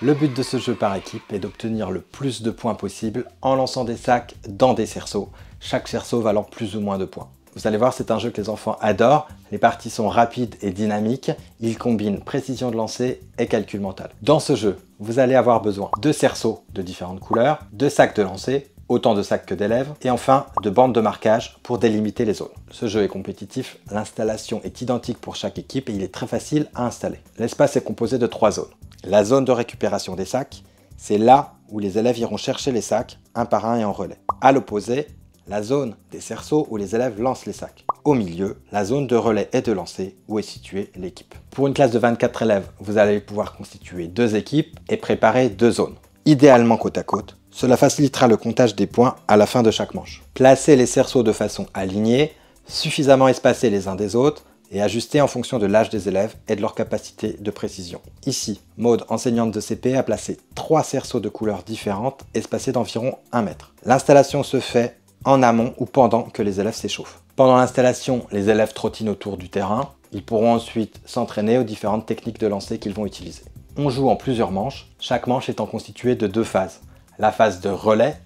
Le but de ce jeu par équipe est d'obtenir le plus de points possible en lançant des sacs dans des cerceaux, chaque cerceau valant plus ou moins de points. Vous allez voir, c'est un jeu que les enfants adorent, les parties sont rapides et dynamiques, il combine précision de lancer et calcul mental. Dans ce jeu, vous allez avoir besoin de cerceaux de différentes couleurs, de sacs de lancer, autant de sacs que d'élèves, et enfin de bandes de marquage pour délimiter les zones. Ce jeu est compétitif, l'installation est identique pour chaque équipe et il est très facile à installer. L'espace est composé de 3 zones. La zone de récupération des sacs, c'est là où les élèves iront chercher les sacs, un par un et en relais. À l'opposé, la zone des cerceaux où les élèves lancent les sacs. Au milieu, la zone de relais et de lancer où est située l'équipe. Pour une classe de 24 élèves, vous allez pouvoir constituer 2 équipes et préparer 2 zones. Idéalement côte à côte, cela facilitera le comptage des points à la fin de chaque manche. Placez les cerceaux de façon alignée, suffisamment espacés les uns des autres, et ajustés en fonction de l'âge des élèves et de leur capacité de précision. Ici, Maud, enseignante de CP, a placé 3 cerceaux de couleurs différentes, espacés d'environ 1 mètre. L'installation se fait en amont ou pendant que les élèves s'échauffent. Pendant l'installation, les élèves trottinent autour du terrain. Ils pourront ensuite s'entraîner aux différentes techniques de lancer qu'ils vont utiliser. On joue en plusieurs manches, chaque manche étant constituée de 2 phases. La phase de relais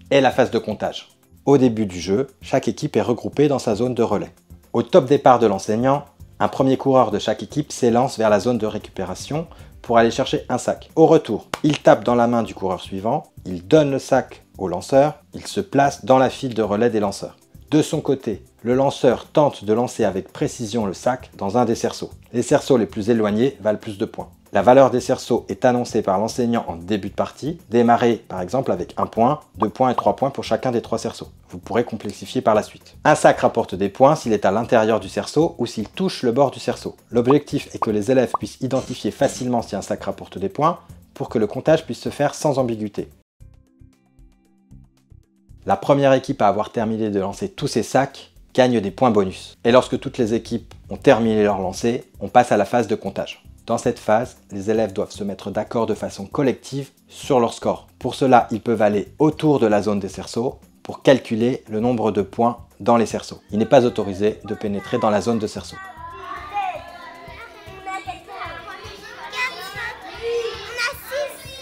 et la phase de comptage. Au début du jeu, chaque équipe est regroupée dans sa zone de relais. Au top départ de l'enseignant, un premier coureur de chaque équipe s'élance vers la zone de récupération pour aller chercher un sac. Au retour, il tape dans la main du coureur suivant, il donne le sac au lanceur, il se place dans la file de relais des lanceurs. De son côté, le lanceur tente de lancer avec précision le sac dans un des cerceaux. Les cerceaux les plus éloignés valent plus de points. La valeur des cerceaux est annoncée par l'enseignant en début de partie. Démarrez par exemple avec 1 point, 2 points et 3 points pour chacun des 3 cerceaux. Vous pourrez complexifier par la suite. Un sac rapporte des points s'il est à l'intérieur du cerceau ou s'il touche le bord du cerceau. L'objectif est que les élèves puissent identifier facilement si un sac rapporte des points pour que le comptage puisse se faire sans ambiguïté. La première équipe à avoir terminé de lancer tous ses sacs gagne des points bonus. Et lorsque toutes les équipes ont terminé leur lancer, on passe à la phase de comptage. Dans cette phase, les élèves doivent se mettre d'accord de façon collective sur leur score. Pour cela, ils peuvent aller autour de la zone des cerceaux pour calculer le nombre de points dans les cerceaux. Il n'est pas autorisé de pénétrer dans la zone de cerceaux.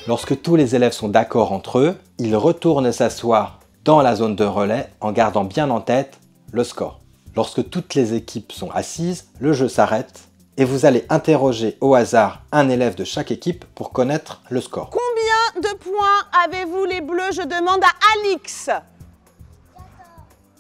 Lorsque tous les élèves sont d'accord entre eux, ils retournent s'asseoir dans la zone de relais en gardant bien en tête le score. Lorsque toutes les équipes sont assises, le jeu s'arrête et vous allez interroger au hasard un élève de chaque équipe pour connaître le score. Combien de points avez-vous les bleus? Je demande à Alix.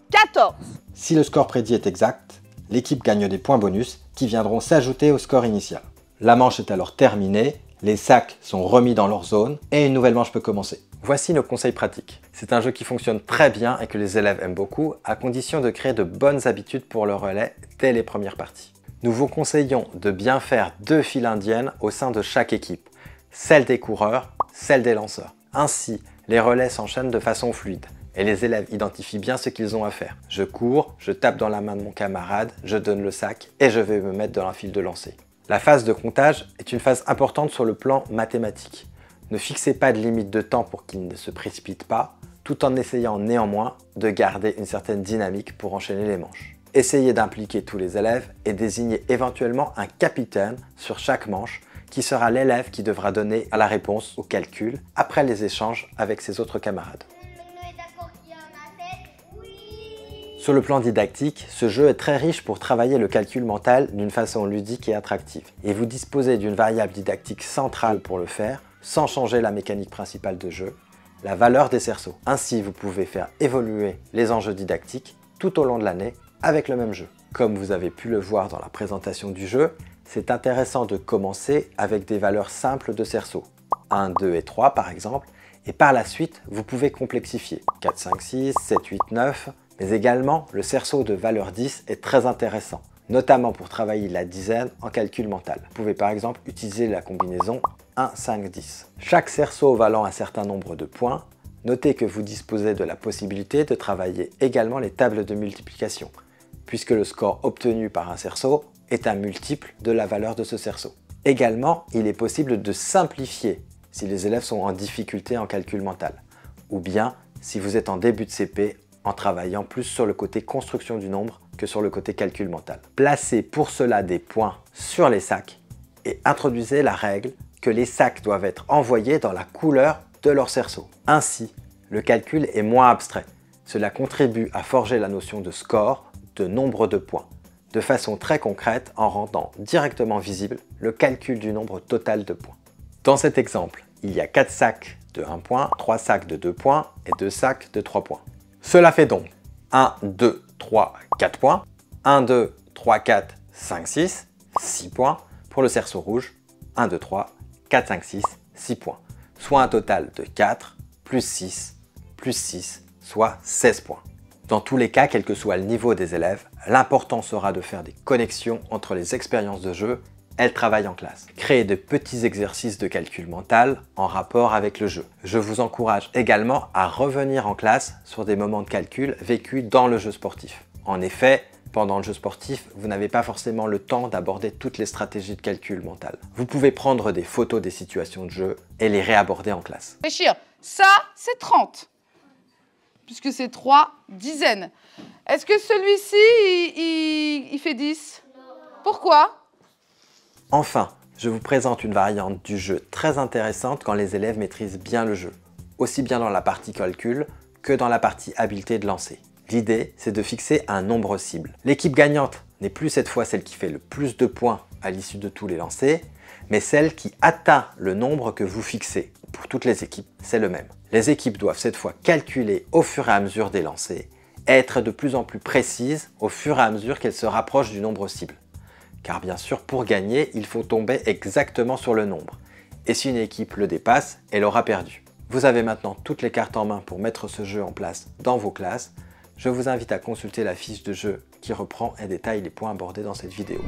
14. Si le score prédit est exact, l'équipe gagne des points bonus qui viendront s'ajouter au score initial. La manche est alors terminée, les sacs sont remis dans leur zone et une nouvelle manche peut commencer. Voici nos conseils pratiques. C'est un jeu qui fonctionne très bien et que les élèves aiment beaucoup, à condition de créer de bonnes habitudes pour le relais dès les premières parties. Nous vous conseillons de bien faire 2 files indiennes au sein de chaque équipe, celle des coureurs, celle des lanceurs. Ainsi, les relais s'enchaînent de façon fluide et les élèves identifient bien ce qu'ils ont à faire. Je cours, je tape dans la main de mon camarade, je donne le sac et je vais me mettre dans la file de lancer. La phase de comptage est une phase importante sur le plan mathématique. Ne fixez pas de limite de temps pour qu'il ne se précipite pas, tout en essayant néanmoins de garder une certaine dynamique pour enchaîner les manches. Essayez d'impliquer tous les élèves et désignez éventuellement un capitaine sur chaque manche qui sera l'élève qui devra donner la réponse au calcul après les échanges avec ses autres camarades. Sur le plan didactique, ce jeu est très riche pour travailler le calcul mental d'une façon ludique et attractive. Et vous disposez d'une variable didactique centrale pour le faire, sans changer la mécanique principale de jeu, la valeur des cerceaux. Ainsi, vous pouvez faire évoluer les enjeux didactiques tout au long de l'année avec le même jeu. Comme vous avez pu le voir dans la présentation du jeu, c'est intéressant de commencer avec des valeurs simples de cerceaux, 1, 2 et 3 par exemple, et par la suite, vous pouvez complexifier, 4, 5, 6, 7, 8, 9, mais également le cerceau de valeur 10 est très intéressant, notamment pour travailler la dizaine en calcul mental. Vous pouvez par exemple utiliser la combinaison 1, 5, 10. Chaque cerceau valant un certain nombre de points, notez que vous disposez de la possibilité de travailler également les tables de multiplication, puisque le score obtenu par un cerceau est un multiple de la valeur de ce cerceau. Également, il est possible de simplifier si les élèves sont en difficulté en calcul mental, ou bien si vous êtes en début de CP en travaillant plus sur le côté construction du nombre que sur le côté calcul mental. Placez pour cela des points sur les sacs et introduisez la règle que les sacs doivent être envoyés dans la couleur de leur cerceau. Ainsi, le calcul est moins abstrait. Cela contribue à forger la notion de score, de nombre de points, de façon très concrète en rendant directement visible le calcul du nombre total de points. Dans cet exemple, il y a 4 sacs de 1 point, 3 sacs de 2 points et 2 sacs de 3 points. Cela fait donc 1, 2, 3, 4 points, 1, 2, 3, 4, 5, 6, 6 points pour le cerceau rouge, 1, 2, 3, 4, 5, 6, 6 points, soit un total de 4 plus 6, soit 16 points. Dans tous les cas, quel que soit le niveau des élèves, l'important sera de faire des connexions entre les expériences de jeu et le travail en classe. Créer de petits exercices de calcul mental en rapport avec le jeu. Je vous encourage également à revenir en classe sur des moments de calcul vécus dans le jeu sportif. En effet, pendant le jeu sportif, vous n'avez pas forcément le temps d'aborder toutes les stratégies de calcul mental. Vous pouvez prendre des photos des situations de jeu et les réaborder en classe. Réfléchir, ça c'est 30, puisque c'est 3 dizaines. Est-ce que celui-ci, il fait 10? Pourquoi? Enfin, je vous présente une variante du jeu très intéressante quand les élèves maîtrisent bien le jeu, aussi bien dans la partie calcul que dans la partie habileté de lancer. L'idée, c'est de fixer un nombre cible. L'équipe gagnante n'est plus cette fois celle qui fait le plus de points à l'issue de tous les lancers, mais celle qui atteint le nombre que vous fixez. Pour toutes les équipes, c'est le même. Les équipes doivent cette fois calculer au fur et à mesure des lancers et être de plus en plus précises au fur et à mesure qu'elles se rapprochent du nombre cible. Car bien sûr, pour gagner, il faut tomber exactement sur le nombre. Et si une équipe le dépasse, elle aura perdu. Vous avez maintenant toutes les cartes en main pour mettre ce jeu en place dans vos classes. Je vous invite à consulter la fiche de jeu qui reprend et détaille les points abordés dans cette vidéo.